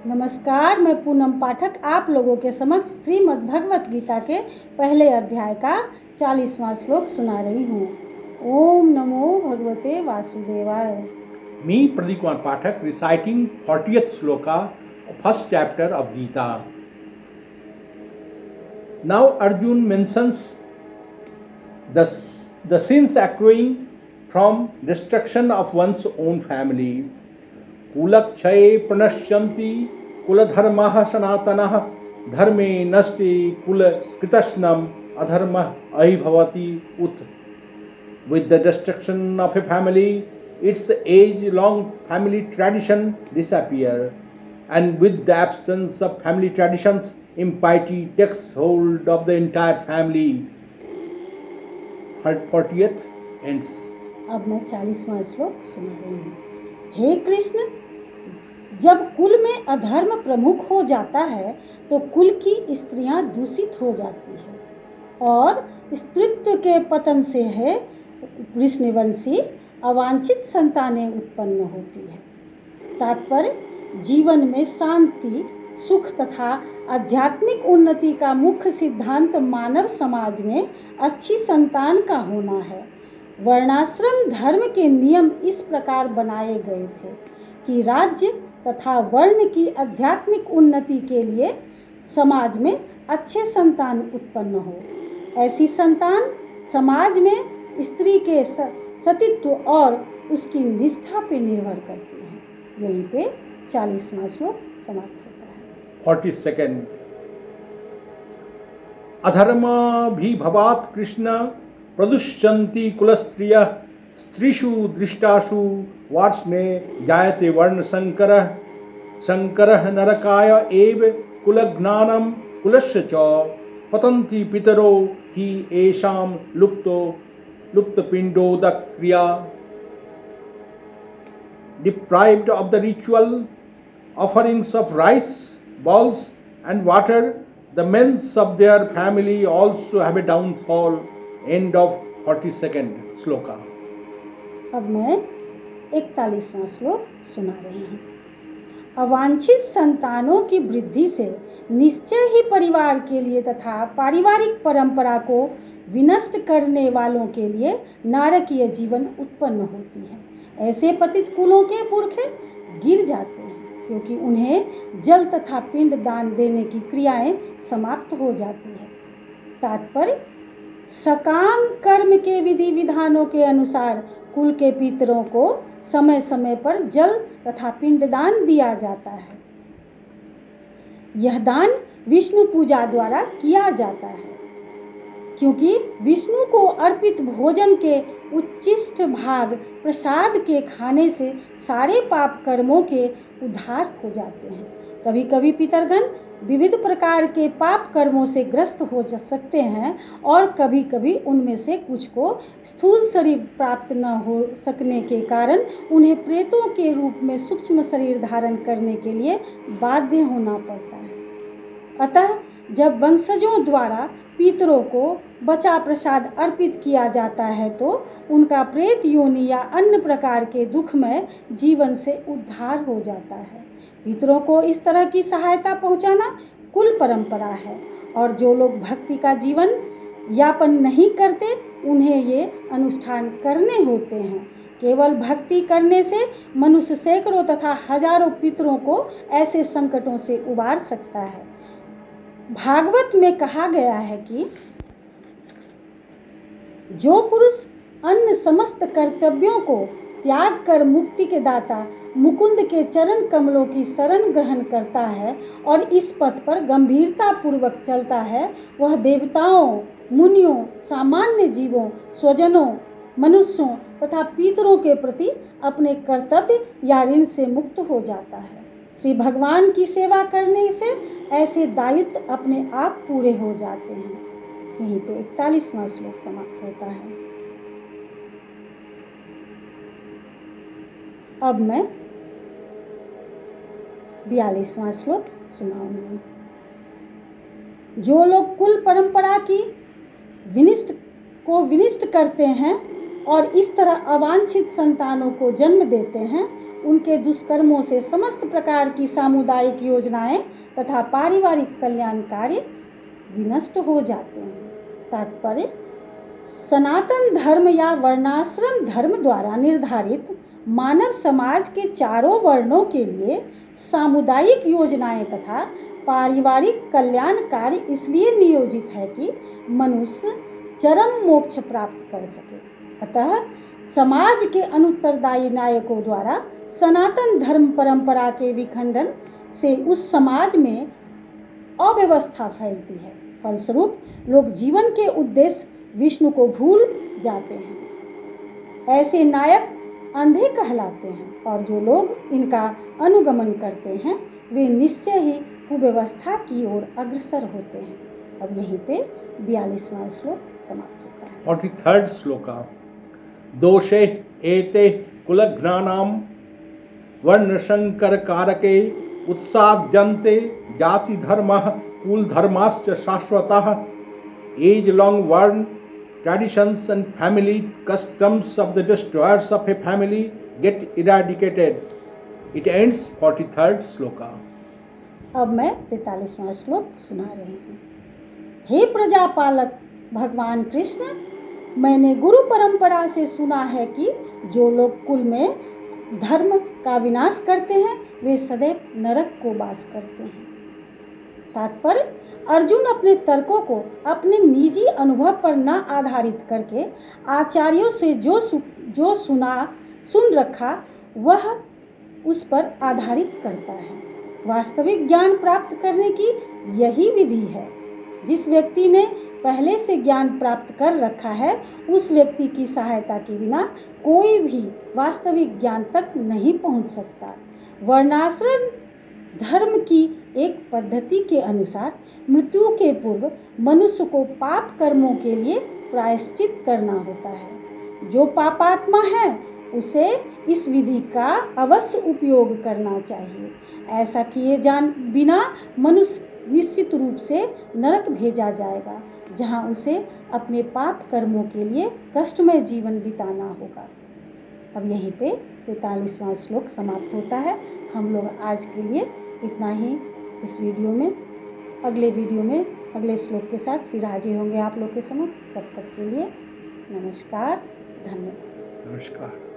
नमस्कार, मैं पूनम पाठक आप लोगों के समक्ष श्रीमद् भगवत गीता के पहले अध्याय का 40वां श्लोक सुना रही हूँ। ओम नमो भगवते वासुदेवाय। Me, Pradeep Kumar Pathak, reciting 40th sloka of first chapter of Gita. Now Arjun mentions the sins accruing from destruction of one's own family. Kulakshaye pranashyanti kuladharmah sanatanah dharme nasti kulakritashnam adharmah ahibhavati ut. With the destruction of a family, its age-long family tradition disappear, and with the absence of family traditions, impiety takes hold of the entire family. 40th ends. अब मैं 40वां श्लोक सुना रही हूँ। हे कृष्ण, जब कुल में अधर्म प्रमुख हो जाता है तो कुल की स्त्रियां दूषित हो जाती है और स्त्रीत्व के पतन से है वृष्णिवंशी अवांछित संतानें उत्पन्न होती है। तात्पर्य, जीवन में शांति, सुख तथा आध्यात्मिक उन्नति का मुख्य सिद्धांत मानव समाज में अच्छी संतान का होना है। वर्णाश्रम धर्म के नियम इस प्रकार बनाए गए थे कि राज्य तथा वर्ण की आध्यात्मिक उन्नति के लिए समाज में अच्छे संतान उत्पन्न हो। ऐसी संतान समाज में स्त्री के सतीत्व और उसकी निष्ठा पे निर्भर करती है। यहीं पे 40वां श्लोक समाप्त होता है। 42nd. अधर्माभिभवात् कृष्ण प्रदुष्यन्ति कुलस्त्रियः स्त्रीषु दृष्टासु वार्ष्णे जायते वर्ण संकरः नरकाय एव कुलज्ञानं कुलस्य च पतन्ति पितरो हि येषां लुप्तपिण्डोदक क्रिया. Deprived of the ritual offerings of rice, balls and water, the men of their family also have a downfall. End of 42nd sloka. अब मैं 41वां श्लोक सुना रही हूँ। अवांछित संतानों की वृद्धि से निश्चय ही परिवार के लिए तथा पारिवारिक परंपरा को विनष्ट करने वालों के लिए नारकीय जीवन उत्पन्न होती है। ऐसे पतित कुलों के पुरखे गिर जाते हैं क्योंकि उन्हें जल तथा पिंड दान देने की क्रियाएं समाप्त हो जाती है। तात्पर्य, सकाम कर्म के विधि विधानों के अनुसार कुल के पितरों को समय समय पर जल तथा पिंडदान दिया जाता है। यह दान विष्णु पूजा द्वारा किया जाता है क्योंकि विष्णु को अर्पित भोजन के उच्चिष्ट भाग प्रसाद के खाने से सारे पाप कर्मों के उद्धार हो जाते हैं। कभी कभी पितरगण विविध प्रकार के पाप कर्मों से ग्रस्त हो सकते हैं और कभी कभी उनमें से कुछ को स्थूल शरीर प्राप्त न हो सकने के कारण उन्हें प्रेतों के रूप में सूक्ष्म शरीर धारण करने के लिए बाध्य होना पड़ता है। अतः जब वंशजों द्वारा पितरों को बचा प्रसाद अर्पित किया जाता है तो उनका प्रेत योनि या अन्य प्रकार के दुखमय जीवन से उद्धार हो जाता है। पितरों को इस तरह की सहायता पहुंचाना कुल परंपरा है और जो लोग भक्ति का जीवन यापन नहीं करते उन्हें ये अनुष्ठान करने होते हैं। केवल भक्ति करने से मनुष्य सैकड़ों तथा हजारों पितरों को ऐसे संकटों से उबार सकता है। भागवत में कहा गया है कि जो पुरुष अन्य समस्त कर्तव्यों को त्याग कर मुक्ति के दाता मुकुंद के चरण कमलों की शरण ग्रहण करता है और इस पथ पर गंभीरता पूर्वक चलता है, वह देवताओं, मुनियों, सामान्य जीवों, स्वजनों, मनुष्यों तथा पितरों के प्रति अपने कर्तव्य या ऋण से मुक्त हो जाता है। श्री भगवान की सेवा करने से ऐसे दायित्व अपने आप पूरे हो जाते हैं। यहीं पे 41वां श्लोक समाप्त होता है। अब मैं 42वां श्लोक सुनाऊंगी। जो लोग कुल परंपरा की विनिष्ट करते हैं और इस तरह अवांछित संतानों को जन्म देते हैं उनके दुष्कर्मों से समस्त प्रकार की सामुदायिक योजनाएं तथा पारिवारिक कल्याण कार्य विनष्ट हो जाते हैं। तात्पर्य, सनातन धर्म या वर्णाश्रम धर्म द्वारा निर्धारित मानव समाज के चारों वर्णों के लिए सामुदायिक योजनाएं तथा पारिवारिक कल्याण कार्य इसलिए नियोजित है कि मनुष्य चरम मोक्ष प्राप्त कर सके। अतः समाज के अनुत्तरदायी नायकों द्वारा सनातन धर्म परंपरा के विखंडन से उस समाज में अव्यवस्था फैलती है। फलस्वरूप लोग जीवन के उद्देश्य विष्णु को भूल जाते हैं। ऐसे नायक अंधे कहलाते हैं और जो लोग इनका अनुगमन करते हैं वे निश्चय ही कुव्यवस्था की ओर अग्रसर होते हैं। अब यहीं पे 42वां श्लोक समाप्त होता है। 43rd श्लोका। दोषे एते कुलघ्नानां वर्णशंकर कारके उत्साद्यन्ते जाति धर्मः कुल धर्माश्च शाश्वतः। एज लॉन्ग वर्ण traditions and family customs of the destroyers of a family get eradicated. It ends 43rd shloka. अब मैं 43वां श्लोक सुना रही हूँ। हे प्रजापालक भगवान कृष्ण, मैंने गुरु परंपरा से सुना है कि जो लोग कुल में धर्म का विनाश करते हैं वे सदैव नरक को वास करते हैं। तात्पर्य, अर्जुन अपने तर्कों को अपने निजी अनुभव पर न आधारित करके आचार्यों से जो सुन रखा वह उस पर आधारित करता है। वास्तविक ज्ञान प्राप्त करने की यही विधि है। जिस व्यक्ति ने पहले से ज्ञान प्राप्त कर रखा है उस व्यक्ति की सहायता के बिना कोई भी वास्तविक ज्ञान तक नहीं पहुंच सकता। वर्णाश्रम धर्म की एक पद्धति के अनुसार मृत्यु के पूर्व मनुष्य को पाप कर्मों के लिए प्रायश्चित करना होता है। जो पापात्मा है उसे इस विधि का अवश्य उपयोग करना चाहिए। ऐसा किए बिना मनुष्य निश्चित रूप से नरक भेजा जाएगा, जहां उसे अपने पाप कर्मों के लिए कष्टमय जीवन बिताना होगा। अब यहीं पे 43वां श्लोक समाप्त होता है। हम लोग आज के लिए इतना ही इस वीडियो में। अगले वीडियो में अगले श्लोक के साथ फिर हाजिर होंगे आप लोग के समक्ष। तब तक के लिए नमस्कार, धन्यवाद। नमस्कार।